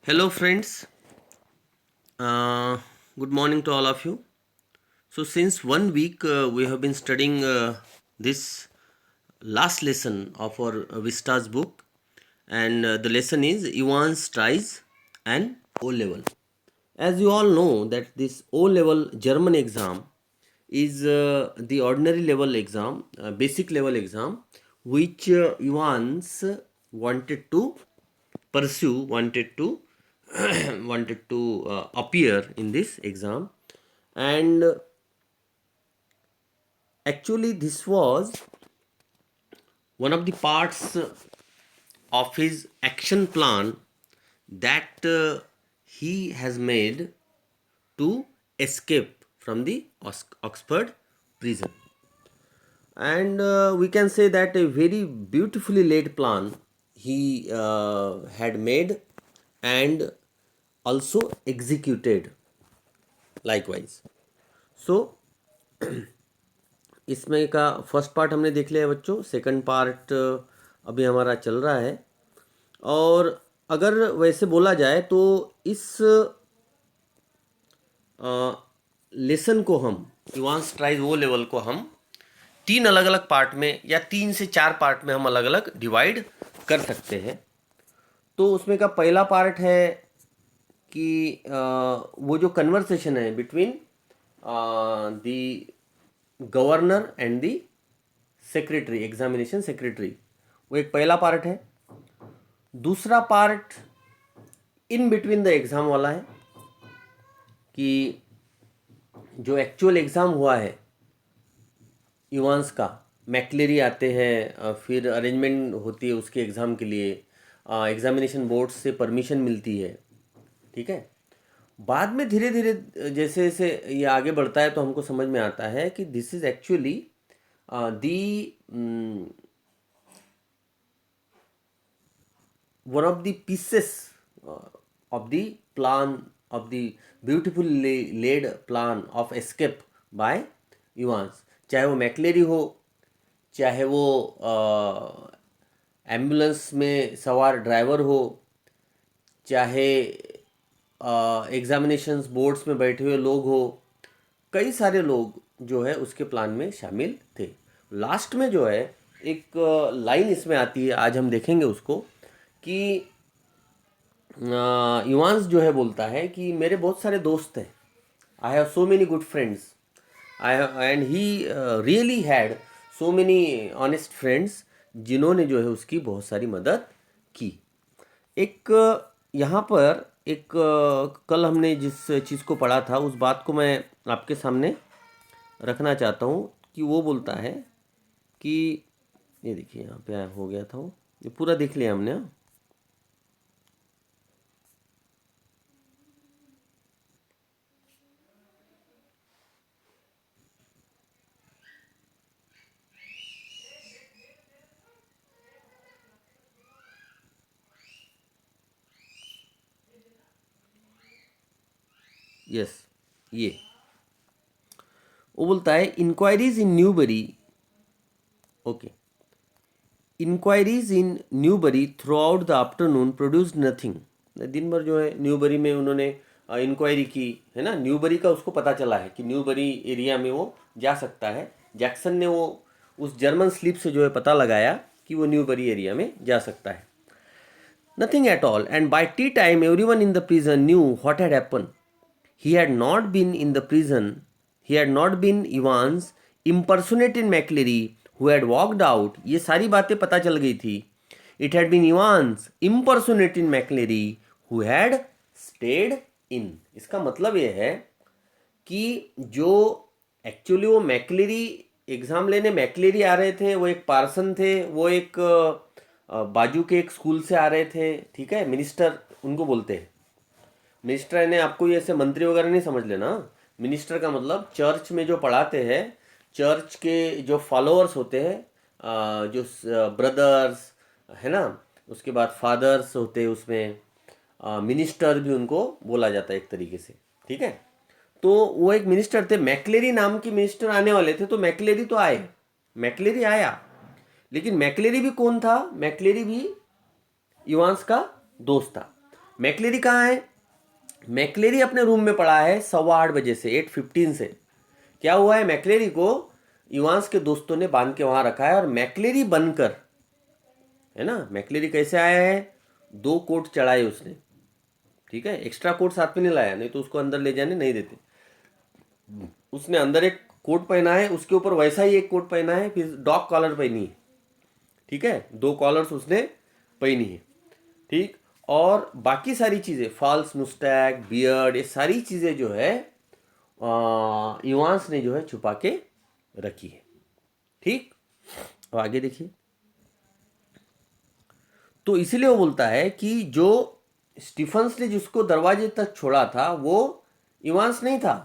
Hello, friends. Good morning to all of you. So, since 1 week we have been studying this last lesson of our Vistas book, and the lesson is Ivan's tries and O level. As you all know, that this O level German exam is the ordinary level exam, basic level exam, which Ivan's wanted to pursue, wanted to appear in this exam, and actually this was one of the parts of his action plan that he has made to escape from the Oxford prison. And we can say that a very beautifully laid plan he had made and also executed likewise. So इसमें का first part हमने देख लिया है बच्चों, second part अभी हमारा चल रहा है। और अगर वैसे बोला जाए तो इस लेसन को हम एडवांस ट्राइज वो लेवल को हम 3 अलग अलग पार्ट में या 3 से 4 पार्ट में हम अलग अलग डिवाइड कर सकते हैं। तो उसमें का पहला पार्ट है कि वो जो कन्वर्सेशन है between the governor and the secretary, examination secretary, वो एक पहला पार्ट है। दूसरा part in between the exam वाला है कि जो एक्चुअल एग्ज़ाम हुआ है इवांस का, मैक्लेरी आते हैं, फिर अरेंजमेंट होती है उसके एग्ज़ाम के लिए, एग्ज़ामिनेशन बोर्ड से परमिशन मिलती है, ठीक है। बाद में धीरे धीरे जैसे जैसे ये आगे बढ़ता है तो हमको समझ में आता है कि this is actually the one of the pieces of the plan of the beautifully laid plan of escape by Evans. चाहे वो मैक्लेरी हो, चाहे वो एम्बुलेंस में सवार ड्राइवर हो, चाहे एग्जामिनेशंस बोर्ड्स में बैठे हुए लोग हो, कई सारे लोग जो है उसके प्लान में शामिल थे। लास्ट में जो है एक लाइन इसमें आती है, आज हम देखेंगे उसको, कि इवांस जो है बोलता है कि मेरे बहुत सारे दोस्त हैं, I have so many good friends, and he really had so many honest friends, जिन्होंने जो है उसकी बहुत सारी मदद की। एक यहाँ पर एक कल हमने जिस चीज़ को पढ़ा था उस बात को मैं आपके सामने रखना चाहता हूँ कि वो बोलता है कि ये देखिए यहाँ पे हो गया था, वो ये पूरा देख लिया हमने। यस, ये वो बोलता है inquiries in Newbury, okay, inquiries in Newbury throughout the afternoon produced nothing. दिन भर जो है न्यूबरी में उन्होंने इंक्वायरी की है ना, न्यूबरी का उसको पता चला है कि न्यूबरी एरिया में वो जा सकता है। जैक्सन ने वो उस जर्मन स्लिप से जो है पता लगाया कि वो न्यूबरी एरिया में जा सकता है। Nothing at all, and by tea time everyone in the prison knew what had happen. He had not been in the prison. He had not been Evans impersonated McLeary who had walked out. ये सारी बातें पता चल गई थी। It had been Evans impersonated McLeary who had stayed in. इसका मतलब ये है कि जो एक्चुअली वो मैक्लेरी एग्ज़ाम लेने मैक्लेरी आ रहे थे, वो एक पार्सन थे, वो एक बाजू के एक स्कूल से आ रहे थे, ठीक है। मिनिस्टर उनको बोलते हैं। मिनिस्टर ने आपको ये ऐसे मंत्री वगैरह नहीं समझ लेना। मिनिस्टर का मतलब चर्च में जो पढ़ाते हैं, चर्च के जो फॉलोअर्स होते हैं, जो ब्रदर्स है ना, उसके बाद फादर्स होते हैं, उसमें मिनिस्टर भी उनको बोला जाता है एक तरीके से, ठीक है। तो वो एक मिनिस्टर थे, मैक्लेरी नाम की मिनिस्टर आने वाले थे, तो मैक्लेरी तो आए, मैक्लेरी आया, लेकिन मैक्लेरी भी कौन था? मैक्लेरी भी इवांस का दोस्त था। मैक्लेरी कहाँ है? मैक्लेरी अपने रूम में पड़ा है 8:15 से, 8:15 से। क्या हुआ है, मैक्लेरी को इवांस के दोस्तों ने बांध के वहां रखा है, और मैक्लेरी बनकर, है ना, मैक्लेरी कैसे आया है, 2 कोट चढ़ाए उसने, ठीक है, एक्स्ट्रा कोट साथ में नहीं लाया, नहीं तो उसको अंदर ले जाने नहीं देते। उसने अंदर एक कोट पहना है, उसके ऊपर वैसा ही एक कोट पहना है, फिर डॉग कॉलर पहनी है, ठीक है, 2 कॉलर्स उसने पहनी है, ठीक। और बाकी सारी चीज़ें, फॉल्स मुस्टैक, बियर्ड, ये सारी चीज़ें जो है इवांस ने जो है छुपा के रखी है, ठीक। अब आगे देखिए। तो इसीलिए वो बोलता है कि जो स्टीफन्स ने जिसको दरवाजे तक छोड़ा था वो इवांस नहीं था,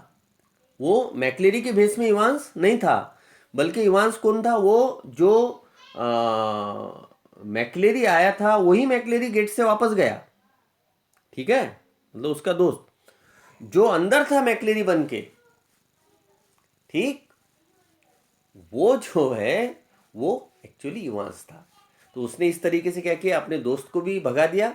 वो मैक्लेरी के भेस में इवांस नहीं था, बल्कि इवांस कौन था, वो जो मैक्लेरी आया था वही मैक्लेरी गेट से वापस गया, ठीक है, मतलब उसका दोस्त जो अंदर था मैक्लेरी बन के, ठीक, वो जो है वो एक्चुअली इवांस था। तो उसने इस तरीके से क्या किया, अपने दोस्त को भी भगा दिया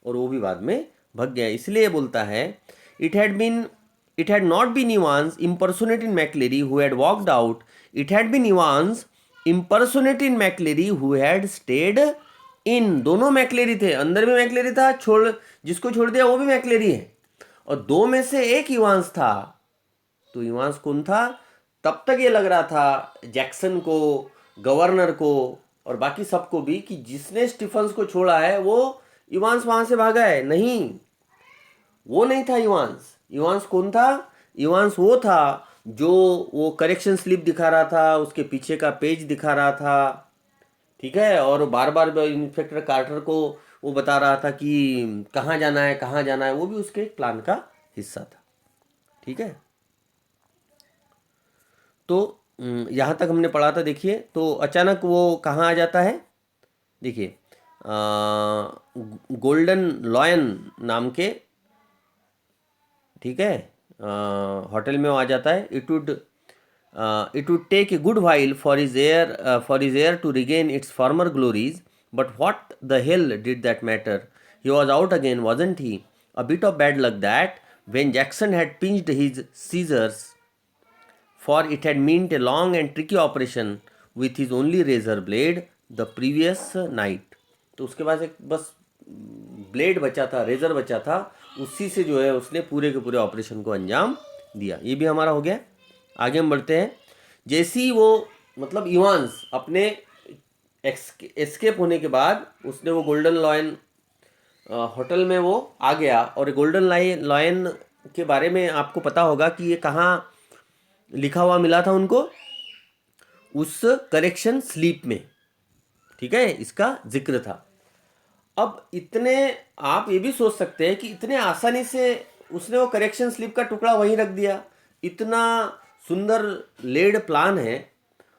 और वो भी बाद में भग गया। इसलिए बोलता है it had not been Evans impersonate in McLeery who had walked out, it had been Evans impersonate in McLeery who had stayed in। दोनों मैक्लेरी थे, अंदर भी मैक्लेरी था, छोड़ जिसको छोड़ दिया वो भी मैक्लेरी है, और 2 में से एक इवांस था। तो इवांस कौन था? तब तक ये लग रहा था जैक्सन को, गवर्नर को और बाकी सबको भी कि जिसने स्टीफन्स को छोड़ा है वो इवांस वहां से भागा है। नहीं, वो नहीं था इवांस। इवांस कौन था? इवांस वो था जो वो करेक्शन स्लिप दिखा रहा था, उसके पीछे का पेज दिखा रहा था, ठीक है, और बार बार इंस्पेक्टर कार्टर को वो बता रहा था कि कहाँ जाना है कहाँ जाना है, वो भी उसके प्लान का हिस्सा था, ठीक है। तो यहाँ तक हमने पढ़ा था, देखिए। तो अचानक वो कहाँ आ जाता है, देखिए, गोल्डन लॉयन नाम के, ठीक है, होटल में वो आ जाता है। It would take a good while for his hair to regain its former glories, but what the hell did that matter? He was out again, wasn't he? A bit of bad luck that when Jackson had pinched his scissors, for it had meant a long and tricky operation with his only razor blade the previous night। तो उसके पास एक बस blade बचा था, razor बचा था, उसी से जो है उसने पूरे के पूरे ऑपरेशन को अंजाम दिया। ये भी हमारा हो गया। आगे हम बढ़ते हैं। जैसे ही वो, मतलब इवांस अपने एस्केप होने के बाद उसने वो गोल्डन लॉयन होटल में वो आ गया, और गोल्डन लॉयन के बारे में आपको पता होगा कि ये कहाँ लिखा हुआ मिला था उनको, उस करेक्शन स्लीप में, ठीक है, इसका जिक्र था। अब इतने, आप ये भी सोच सकते हैं कि इतने आसानी से उसने वो करेक्शन स्लिप का टुकड़ा वहीं रख दिया, इतना सुंदर लेड प्लान है,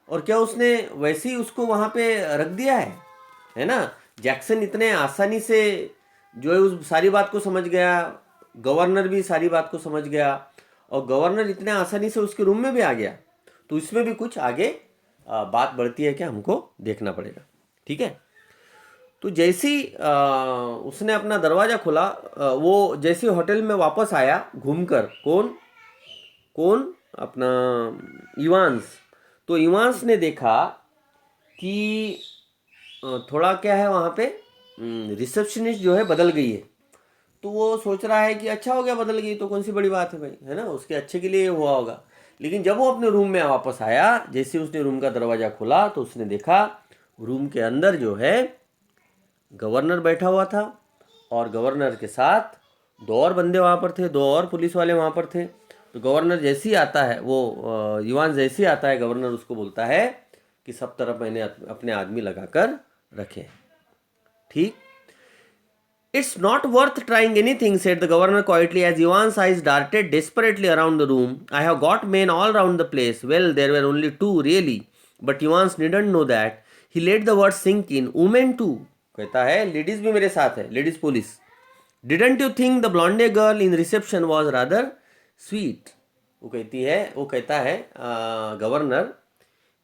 और क्या उसने वैसे ही उसको वहाँ पे रख दिया है ना। जैक्सन इतने आसानी से जो है उस सारी बात को समझ गया, गवर्नर भी सारी बात को समझ गया, और गवर्नर इतने आसानी से उसके रूम में भी आ गया। तो इसमें भी कुछ आगे बात बढ़ती है, क्या हमको देखना पड़ेगा, ठीक है। तो जैसे ही उसने अपना दरवाज़ा खोला, वो जैसे होटल में वापस आया घूमकर, कौन कौन अपना इवांस। तो इवांस ने देखा कि थोड़ा क्या है वहाँ पे, रिसेप्शनिस्ट जो है बदल गई है। तो वो सोच रहा है कि अच्छा हो गया बदल गई, तो कौन सी बड़ी बात है भाई, है ना, उसके अच्छे के लिए हुआ होगा। लेकिन जब वो अपने रूम में वापस आया, जैसे उसने रूम का दरवाज़ा खोला तो उसने देखा रूम के अंदर जो है गवर्नर बैठा हुआ था, और गवर्नर के साथ 2 और बंदे वहाँ पर थे, 2 और पुलिस वाले वहाँ पर थे। तो गवर्नर जैसे ही आता है, वो युवान जैसे ही आता है, गवर्नर उसको बोलता है कि सब तरफ मैंने अपने आदमी लगाकर रखे, ठीक। It's not worth trying anything, said the governor quietly as Ivan's eyes darted desperately around the room. I have got men all round the place. Well, there were only 2, really. But Ivan didn't know that. He let the words sink in. Women too. कहता है ladies भी मेरे साथ है, ladies police. Didn't you think the blonde girl in reception was rather sweet? वो कहती है, वो कहता है गवर्नर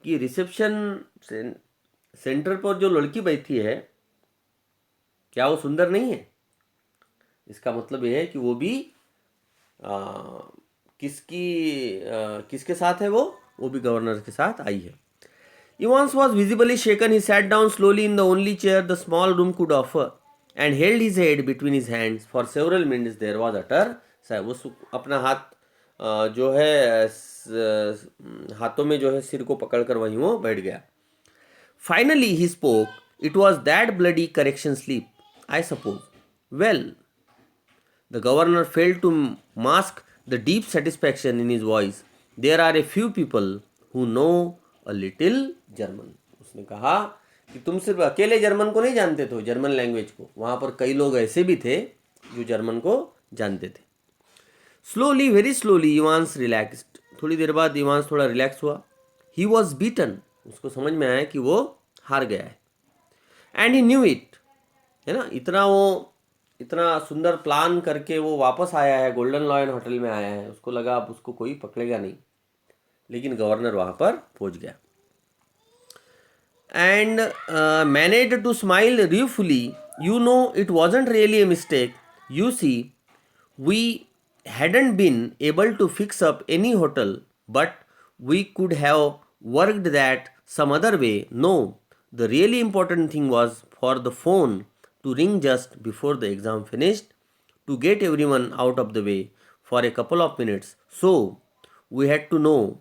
कि रिसेप्शन सेंटर पर जो लड़की बैठी है, क्या वो सुंदर नहीं है? इसका मतलब ये है कि वो भी किसके साथ है, वो भी गवर्नर के साथ आई है. Evans was visibly shaken. He sat down slowly in the only chair the small room could offer and held his head between his hands. For several minutes there was utter silence. वो अपना हाथ जो है हाथों में जो है सिर को पकड़कर वहीं वो बैठ गया. Finally he spoke. It was that bloody correction sleep, I suppose. Well, the governor failed to mask the deep satisfaction in his voice. There are a few people who know a little German. उसने कहा कि तुम सिर्फ अकेले German को नहीं जानते थे, जर्मन लैंग्वेज को. वहाँ पर कई लोग ऐसे भी थे जो जर्मन को जानते थे. Slowly, very slowly Evans relaxed. थोड़ी देर बाद इवांस थोड़ा रिलैक्स हुआ. He was beaten. उसको समझ में आया कि वो हार गया है. And he knew it. है ना, इतना सुंदर प्लान करके वो वापस आया है, गोल्डन लॉयन होटल में आया है. उसको लगा अब उसको कोई पकड़ेगा नहीं, लेकिन गवर्नर वहाँ पर पहुँच गया. And managed to smile ruefully. You know, it wasn't really a mistake. You see, we hadn't been able to fix up any hotel, but we could have worked that some other way. No, the really important thing was for the phone to ring just before the exam finished to get everyone out of the way for a couple of minutes. So, we had to know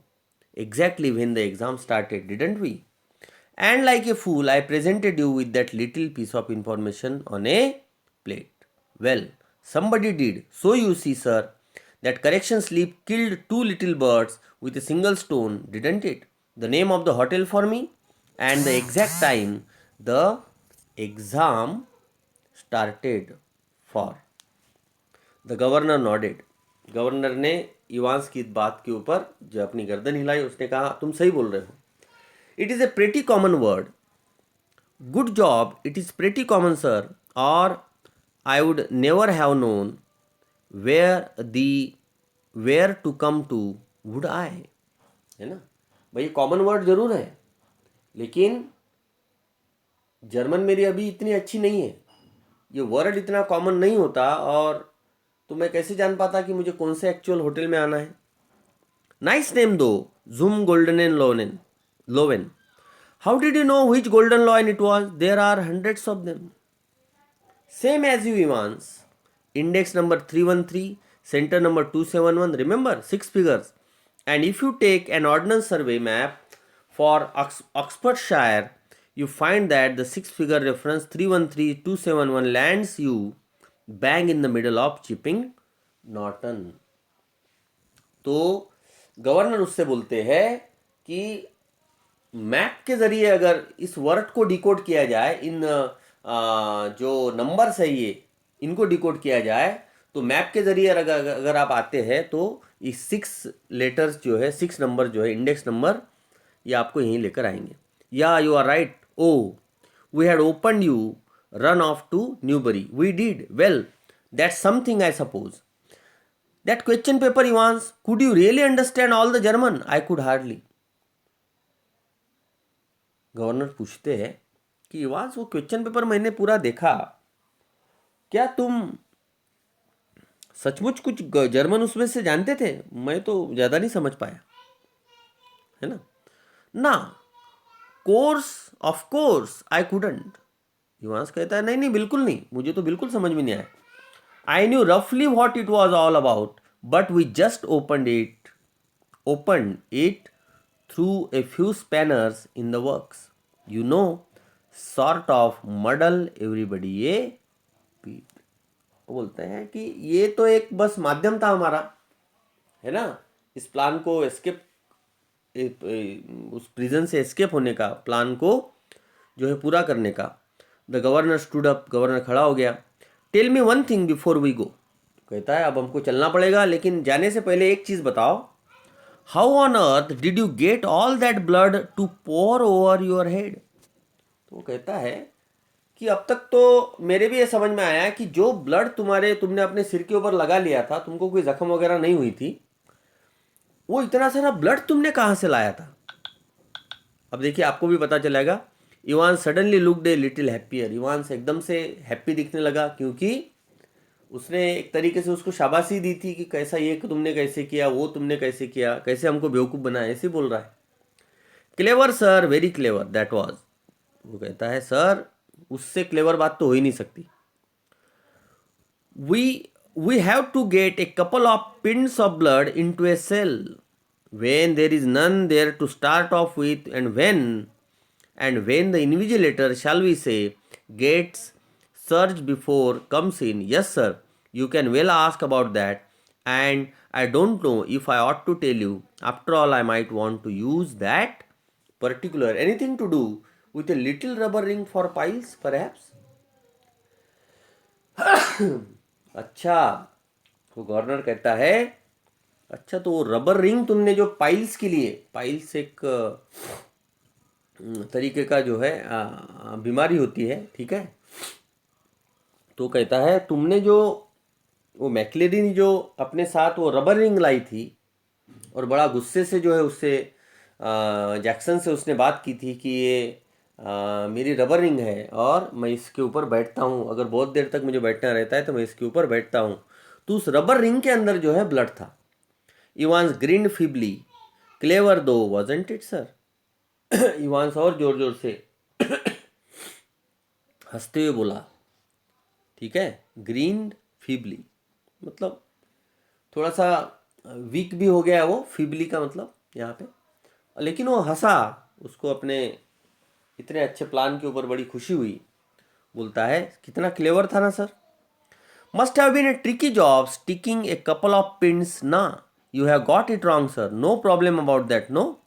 exactly when the exam started, didn't we? And like a fool, I presented you with that little piece of information on a plate. Well, somebody did. So you see, sir, that correction sleep killed two little birds with a single stone, didn't it? The name of the hotel for me and the exact time the exam started for. The governor nodded. Governor ने Evans की बात के ऊपर जो अपनी गर्दन हिलाई, उसने कहा तुम सही बोल रहे हो. It is a pretty common word. Good job, it is pretty common, sir. Or I would never have known where to come to, would I? है ना भाई, कॉमन वर्ड जरूर है, लेकिन जर्मन मेरी अभी इतनी अच्छी नहीं है, ये वर्ड इतना कॉमन नहीं होता, और तो मैं कैसे जान पाता कि मुझे कौन से एक्चुअल होटल में आना है. नाइस नेम दो, Zum Goldenen Loven. How did you know which golden loin it was? There are hundreds of them. Same as you, Evans. Index number 313, center number 271. Remember, 6 figures. And if you take an ordnance survey map for Oxfordshire, you find that the 6-figure reference 313271 lands you bang in the middle of Chipping Norton. तो governor उससे बोलते हैं कि map के जरिए अगर इस word को डिकोड किया जाए, इन जो नंबर्स है ये, इनको डिकोड किया जाए, तो मैप के जरिए अगर आप आते हैं तो इस 6 लेटर्स जो है, 6 नंबर जो है, इंडेक्स नंबर, ये आपको यहीं लेकर आएंगे. Yeah you are right. Oh, we had open you run off to Newbury. We did. Well, that's something I suppose. That question paper, Evans, could you really understand all the German? I could hardly. Governor पूछते हैं कि Evans, वो question paper मैंने पूरा देखा, क्या तुम सचमुच कुछ जर्मन उसमें से जानते थे? मैं तो ज़्यादा नहीं समझ पाया, है ना. ना, of course I couldn't. Evans कहता है नहीं, बिल्कुल नहीं, मुझे तो बिल्कुल समझ में नहीं आया. आई न्यू रफली what it was all about, but we just opened it through a few spanners in the works. You know, sort of muddle everybody a bit. वो बोलते हैं कि ये तो एक बस माध्यम था हमारा, है ना, इस प्लान को एस्केप, उस प्रिजन से एस्केप होने का, प्लान को जो है पूरा करने का. The governor stood up. Governor खड़ा हो गया. Tell me one thing before we go. कहता है अब हमको चलना पड़ेगा, लेकिन जाने से पहले एक चीज़ बताओ. How on earth did you get all that blood to pour over your head? तो वो कहता है कि अब तक तो मेरे भी ये समझ में आया कि जो ब्लड तुमने अपने सिर के ऊपर लगा लिया था, तुमको कोई जख्म वगैरह नहीं हुई थी, वो इतना सारा ब्लड तुमने कहाँ से लाया था? अब देखिए, आपको भी पता चलेगा. Ivan suddenly looked a little happier. Ivan से एकदम से हैप्पी दिखने लगा, क्योंकि उसने एक तरीके से उसको शाबाशी दी थी कि कैसा ये तुमने कैसे किया, वो तुमने कैसे किया, कैसे हमको बेवकूफ़ बनाया, ऐसे बोल रहा है। Clever sir, very clever that was. वो कहता है सर उससे क्लेवर बात तो हो ही नहीं सकती। We have to get a couple of pints of blood into a cell when there is none there to start off with, and when the invigilator, shall we say, gets searched before comes in. Yes sir, you can well ask about that, and I don't know if I ought to tell you. After all, I might want to use that particular anything to do with a little rubber ring for piles perhaps. अच्छा, तो governor कहता है अच्छा तो वो rubber ring तुमने जो piles के लिए, पाइल्स एक तरीके का जो है बीमारी होती है, ठीक है। तो कहता है तुमने जो वो मैक्लेरी ने जो अपने साथ वो रबर रिंग लाई थी, और बड़ा गुस्से से जो है उससे जैक्सन से उसने बात की थी कि ये मेरी रबर रिंग है और मैं इसके ऊपर बैठता हूँ, अगर बहुत देर तक मुझे बैठना रहता है तो मैं इसके ऊपर बैठता हूँ। तो उस रबर रिंग के अंदर जो है ब्लड था। इवांस ग्रीन फीबली, क्लेवर दो वाजंट इट सर। इवांस और जोर जोर से हंसते हुए बोला, ठीक है। ग्रीन फीबली मतलब थोड़ा सा वीक भी हो गया वो, फीबली का मतलब यहाँ पे, लेकिन वो हंसा, उसको अपने इतने अच्छे प्लान के ऊपर बड़ी खुशी हुई। बोलता है कितना क्लेवर था ना sir. Must have been a tricky job sticking a couple of pins ना, you have got it wrong sir, no problem about that, no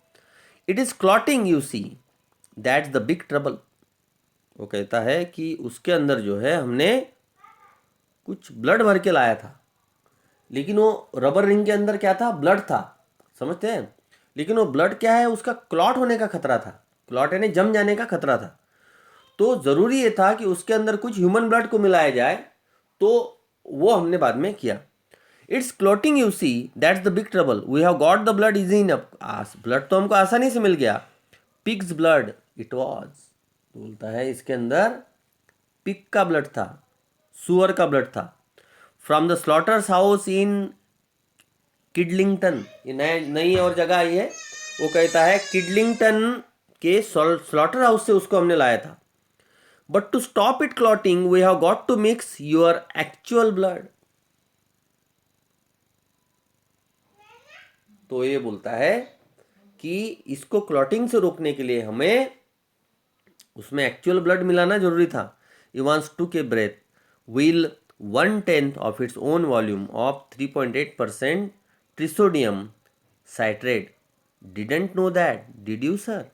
it is clotting you see, that's the big trouble. वो कहता है कि उसके अंदर जो है हमने कुछ ब्लड भर के लाया था, लेकिन वो रबर रिंग के अंदर क्या था, ब्लड था, समझते हैं। लेकिन वो ब्लड क्या है, उसका क्लॉट होने का खतरा था, क्लॉट यानी जम जाने का खतरा था। तो ज़रूरी ये था कि उसके अंदर कुछ ह्यूमन ब्लड को मिलाया जाए, तो वो हमने बाद में किया। It's clotting you see, that's the big trouble, we have got the blood easy in, blood तो हमको आसानी से मिल गया। पिग्स ब्लड इट वॉज, बोलता है इसके अंदर पिग का ब्लड था, सुअर का ब्लड था। फ्रॉम द स्लॉटर्स हाउस इन किडलिंगटन, ये नई और जगह आई है। वो कहता है किडलिंगटन के स्लॉटर हाउस से उसको हमने लाया था। But to stop it clotting we have got to mix your actual blood. तो ये बोलता है कि इसको क्लॉटिंग से रोकने के लिए हमें उसमें एक्चुअल ब्लड मिलाना जरूरी था। Evans took a breath, will 1/10 of its own volume of 3.8% trisodium citrate, didn't know that did you sir.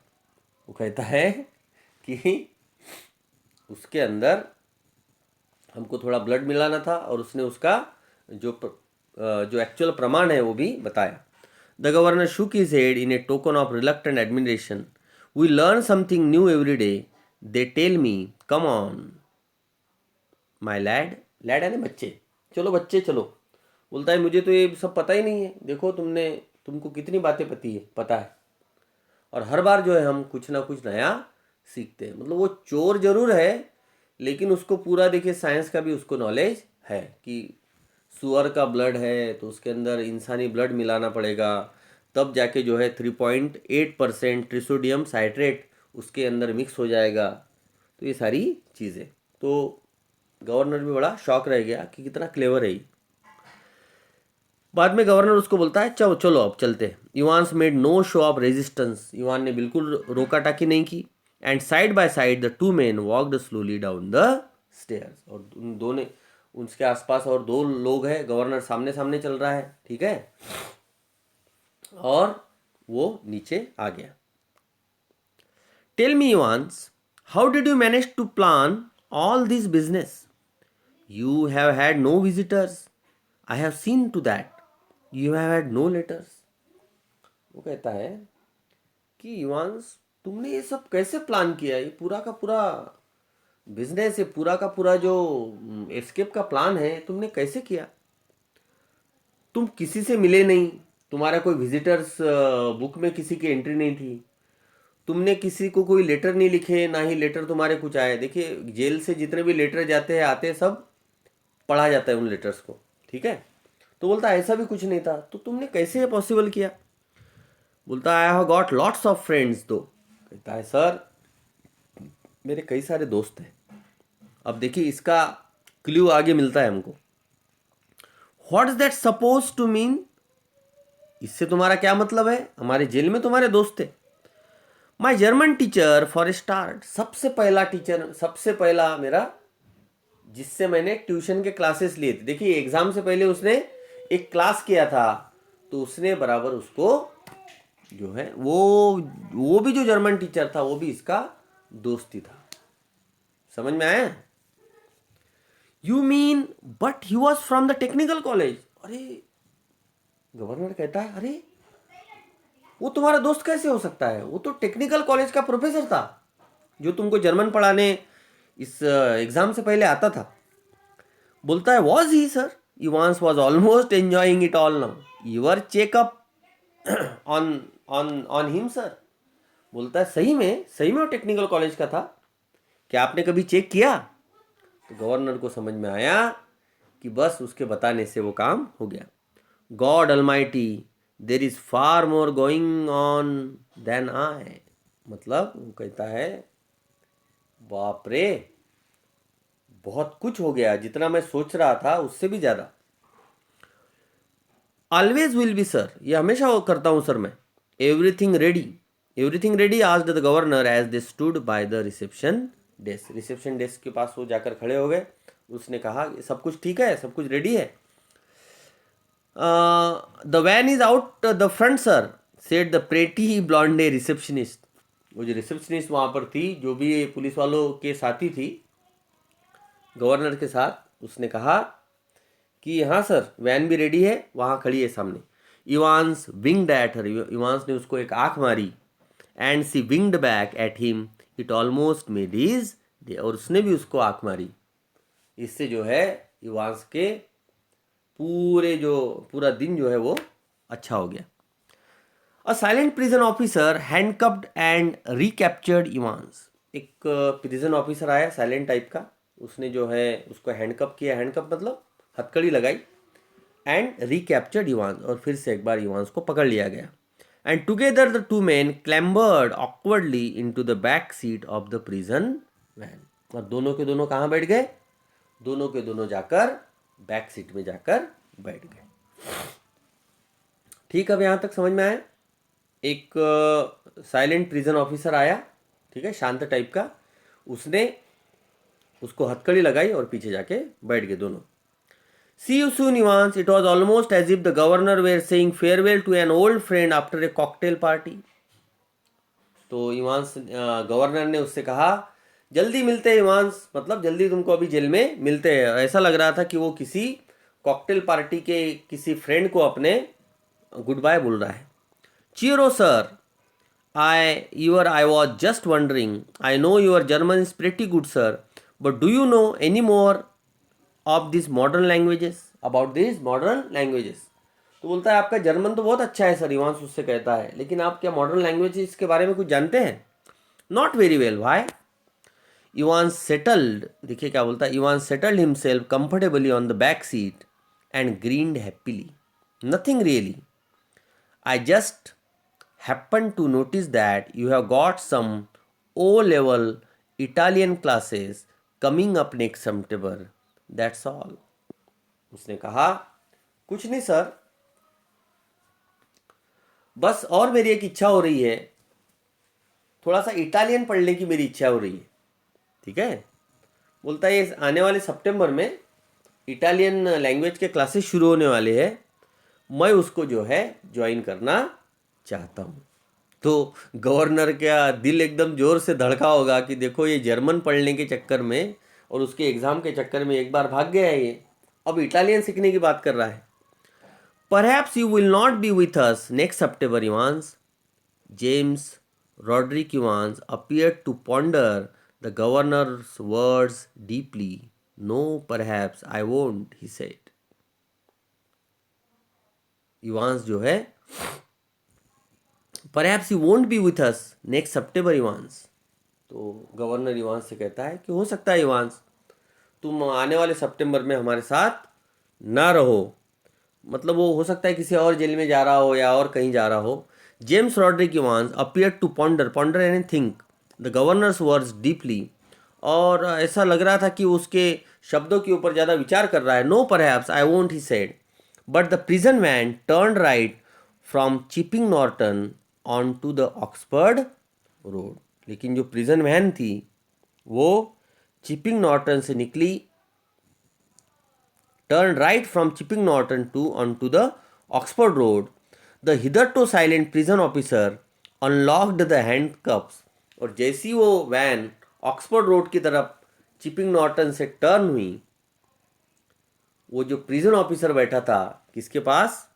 वो कहता है कि उसके अंदर हमको थोड़ा ब्लड मिलाना था और उसने उसका जो एक्चुअल प्रमाण है वो भी बताया। The governor shook his head in a token of reluctant admiration, we learn something new every day, they tell me, come on my lad, lad है ना बच्चे, चलो बच्चे चलो। बोलता है मुझे तो ये सब पता ही नहीं है, देखो तुमको कितनी बातें पता है, और हर बार जो है हम कुछ ना कुछ नया सीखते हैं। मतलब वो चोर जरूर है, लेकिन उसको पूरा देखिए साइंस का भी उसको नॉलेज है कि सुअर का ब्लड है तो उसके अंदर इंसानी ब्लड मिलाना पड़ेगा, तब जाके जो है 3.8% ट्रिसोडियम साइट्रेट उसके अंदर मिक्स हो जाएगा। तो ये सारी चीज़ें, तो गवर्नर भी बड़ा शॉक रह गया कि कितना क्लेवर है ये। बाद में गवर्नर उसको बोलता है चलो चलो अब चलते हैं। Evans made no show of resistance, Evan ने बिल्कुल रोका टाकी नहीं की। And side by side the two men walked slowly down the stairs, और उन दोनों उसके आसपास और दो लोग हैं, गवर्नर सामने सामने चल रहा है, ठीक है, और वो नीचे आ गया। Tell me Evans, how did you manage to plan all this business, you have had no visitors, I have seen to that, you have had no letters. वो कहता है कि इवान्स तुमने ये सब कैसे प्लान किया, ये पूरा का पूरा बिजनेस, ये पूरा का पूरा जो एस्केप का प्लान है तुमने कैसे किया। तुम किसी से मिले नहीं, तुम्हारा कोई विजिटर्स बुक में किसी की एंट्री नहीं थी, तुमने किसी को कोई लेटर नहीं लिखे, ना ही लेटर तुम्हारे कुछ आए। देखिए जेल से जितने भी लेटर जाते हैं आते हैं सब पढ़ा जाता है उन लेटर्स को, ठीक है। तो बोलता है ऐसा भी कुछ नहीं था, तो तुमने कैसे पॉसिबल किया? बोलता है I have got lots of friends दो। कहता है सर मेरे कई सारे दोस्त हैं। अब देखिए इसका क्ल्यू आगे मिलता है हमको। What is that suppose to mean? इससे तुम्हारा क्या मतलब है? हमारे जेल में तुम्हारे दोस्त थे। माई जर्मन टीचर फॉर स्टार्ट, सबसे पहला टीचर, सबसे पहला मेरा जिससे मैंने ट्यूशन के क्लासेस लिए थे। देखिए एग्जाम से पहले उसने एक क्लास किया था, तो उसने बराबर उसको जो है वो भी जो जर्मन टीचर था वो भी इसका दोस्त ही था। समझ में आया? You mean but he was from the technical college. अरे गवर्नर कहता है अरे वो तुम्हारा दोस्त कैसे हो सकता है? वो तो टेक्निकल कॉलेज का प्रोफेसर था जो तुमको जर्मन पढ़ाने इस एग्जाम से पहले आता था। बोलता है was he sir? Evans was almost enjoying it all now, your checkup on on on him sir. बोलता है सही में वो टेक्निकल कॉलेज का था, क्या आपने कभी चेक किया? तो गवर्नर को समझ में आया कि बस उसके बताने से वो काम हो गया। God almighty, there is far more going on than I. मतलब वो कहता है बाप रे बहुत कुछ हो गया, जितना मैं सोच रहा था उससे भी ज्यादा। ऑलवेज विल बी सर, ये हमेशा वो करता हूं सर मैं। एवरीथिंग रेडी आज the governor as they stood by the reception desk. Reception desk के पास वो जाकर खड़े हो गए। उसने कहा सब कुछ ठीक है, सब कुछ रेडी है। The van is out the front sir, said the pretty blonde receptionist. वो जो रिसेप्शनिस्ट वहाँ पर थी, जो भी पुलिस वालों के साथी थी गवर्नर के साथ, उसने कहा कि हाँ सर वैन भी रेडी है, वहाँ खड़ी है सामने। Evans winked at her, Evans ने उसको एक आँख मारी। And she winked back at him, it almost made his day, और उसने भी उसको आँख मारी। इससे जो है इवांस के पूरा दिन जो है वो अच्छा हो गया। A silent prison officer handcuffed and recaptured Evans. एक प्रिजन ऑफिसर आया साइलेंट टाइप का, उसने जो है उसको हैंडकप किया। हैंडकप मतलब हथकड़ी लगाई। एंड रिकैप्चर्ड इवांस, और फिर से एक बार इवांस को पकड़ लिया गया। And together the two man clambered awkwardly into the back seat of the prison van. और दोनों के दोनों कहाँ बैठ गए? दोनों के दोनों जाकर बैक सीट में जाकर बैठ गए। ठीक, अब यहाँ तक समझ में आया? एक साइलेंट प्रिजन ऑफिसर आया, ठीक है, शांत टाइप का। उसने उसको हथकड़ी लगाई और पीछे जाके बैठ गए दोनों। See you soon, Ivans. It was almost as if the governor were saying farewell to an old friend after a cocktail party. तो इवांस गवर्नर ने उससे कहा जल्दी मिलते हैं इवांस, मतलब जल्दी तुमको अभी जेल में मिलते हैं। ऐसा लग रहा था कि वो किसी कॉकटेल पार्टी के किसी फ्रेंड को अपने गुड बाय बोल रहा है। Cheerio sir, I was just wondering. I know your German is pretty good, sir. But do you know any more of these modern languages? About these modern languages? तो बोलता है आपका German तो बहुत अच्छा है सर, इवांस उससे कहता है, लेकिन आप क्या मॉडर्न लैंग्वेजेस के बारे में कुछ जानते हैं? Not very well, why? Evans settled, देखिए क्या बोलता है, Evans settled himself comfortably on the back seat and grinned happily. Nothing really, I just happened to notice that you have got some O-level Italian classes coming up next September. That's all. उसने कहा कुछ नहीं sir, बस और मेरी एक इच्छा हो रही है, थोड़ा सा इटालियन पढ़ने की मेरी इच्छा हो रही है। ठीक है, बोलता है ये आने वाले सितंबर में इटालियन लैंग्वेज के क्लासेस शुरू होने वाले हैं, मैं उसको जो है ज्वाइन करना चाहता हूँ। तो गवर्नर का दिल एकदम जोर से धड़का होगा कि देखो ये जर्मन पढ़ने के चक्कर में और उसके एग्ज़ाम के चक्कर में एक बार भाग गया है, ये अब इटालियन सीखने की बात कर रहा है। Perhaps you will not be with us next September Evans. James Roderick Evans appeared to ponder the governor's words deeply. No, perhaps I won't, he said. Evans जो है perhaps you won't be with us next September Evans. तो governor Evans से कहता है कि हो सकता है इवांस तुम आने वाले सितंबर में हमारे साथ ना रहो। मतलब वो हो सकता है किसी और जेल में जा रहा हो या और कहीं जा रहा हो। James Roderick Evans appear to ponder and think the governor's words deeply. और ऐसा लग रहा था कि उसके शब्दों के ऊपर ज़्यादा विचार कर रहा है। No perhaps I won't, he said, but the prison van turn right from Chipping Norton on to the Oxford road. लेकिन जो प्रिजन वैन थी वो चिपिंग नॉर्टन से निकली, turned right from Chipping Norton to onto the Oxford Road. The hitherto silent prison officer unlocked the handcuffs. और जैसी वो van Oxford road की तरफ चिपिंग नॉर्टन से टर्न हुई, वो जो प्रिजन ऑफिसर बैठा था किसके पास,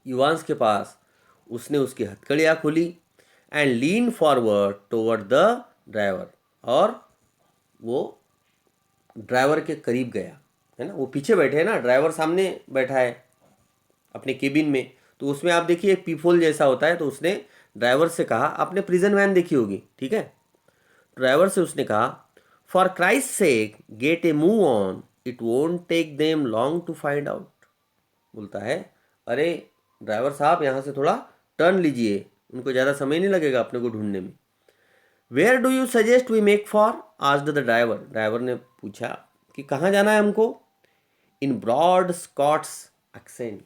इवांस के पास, उसने उसकी हथकड़ियाँ खोली and lean forward toward the driver. और वो ड्राइवर के करीब गया, है ना। वो पीछे बैठे हैं ना, ड्राइवर सामने बैठा है अपने केबिन में। तो उसमें आप देखिए पीफोल जैसा होता है। तो उसने ड्राइवर से कहा, आपने प्रिजन वैन देखी होगी, ठीक है। ड्राइवर से उसने कहा, for Christ sake get a move on, it won't take them long to find out. बोलता है, अरे ड्राइवर साहब यहाँ से थोड़ा टर्न लीजिए, उनको ज़्यादा समय नहीं लगेगा अपने को ढूंढने में। Where do you suggest we make for, asked the driver. Driver ने पूछा कि कहाँ जाना है हमको। In broad Scots accent.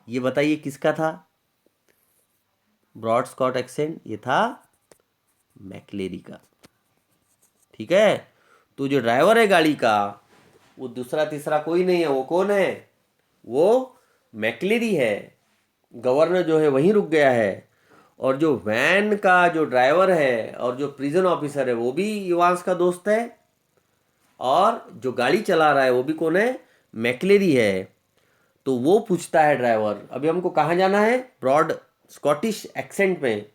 ये बताइए किसका था ब्रॉड स्कॉट एक्सेंट? ये था मैक्लेरी का, ठीक है। तो जो ड्राइवर है गाड़ी का वो दूसरा तीसरा कोई नहीं है। वो कौन है? वो मैक्लेरी है। गवर्नर जो है वहीं रुक गया है। और जो वैन का जो ड्राइवर है और जो प्रिजन ऑफिसर है वो भी इवांस का दोस्त है। और जो गाड़ी चला रहा है वो भी कौन है? मैक्लेरी है। तो वो पूछता है ड्राइवर, अभी हमको कहाँ जाना है? ब्रॉड स्कॉटिश एक्सेंट में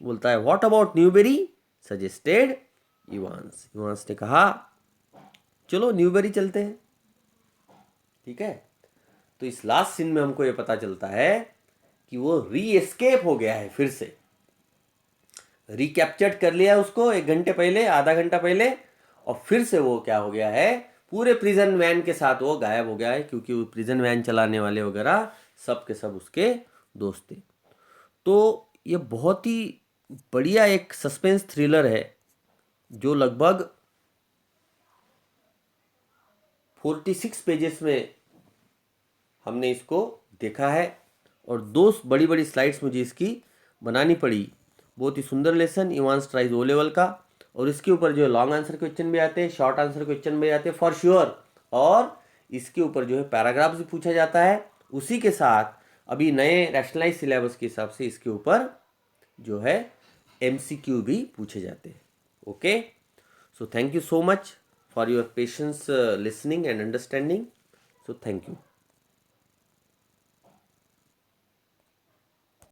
बोलता है, what about Newbery, suggested Evans. Evans ने कहा, चलो न्यूबेरी चलते हैं, ठीक है। तो इस लास्ट सीन में हमको ये पता चलता है कि वो री एस्केप हो गया है, फिर से रिकैप्चर्ड कर लिया उसको 1 घंटे पहले, आधा घंटा पहले। और फिर से वो क्या हो गया है, पूरे प्रिजन वैन के साथ वो गायब हो गया है। क्योंकि वो प्रिजन वैन चलाने वाले वगैरह सब के सब उसके दोस्त थे। तो ये बहुत ही बढ़िया एक सस्पेंस थ्रिलर है जो लगभग 46 पेजेस में हमने इसको देखा है। और 2 बड़ी बड़ी स्लाइड्स मुझे इसकी बनानी पड़ी। बहुत ही सुंदर lesson Evans tries O level का। और इसके ऊपर जो लॉन्ग आंसर क्वेश्चन भी आते हैं, शॉर्ट आंसर क्वेश्चन भी आते हैं फॉर श्योर। और इसके ऊपर जो है पैराग्राफ्स भी पूछा जाता है। उसी के साथ अभी नए रैशनलाइज सिलेबस के हिसाब से इसके ऊपर जो है MCQ भी पूछे जाते हैं। Okay, so thank you so much for your patience listening and understanding. So thank you.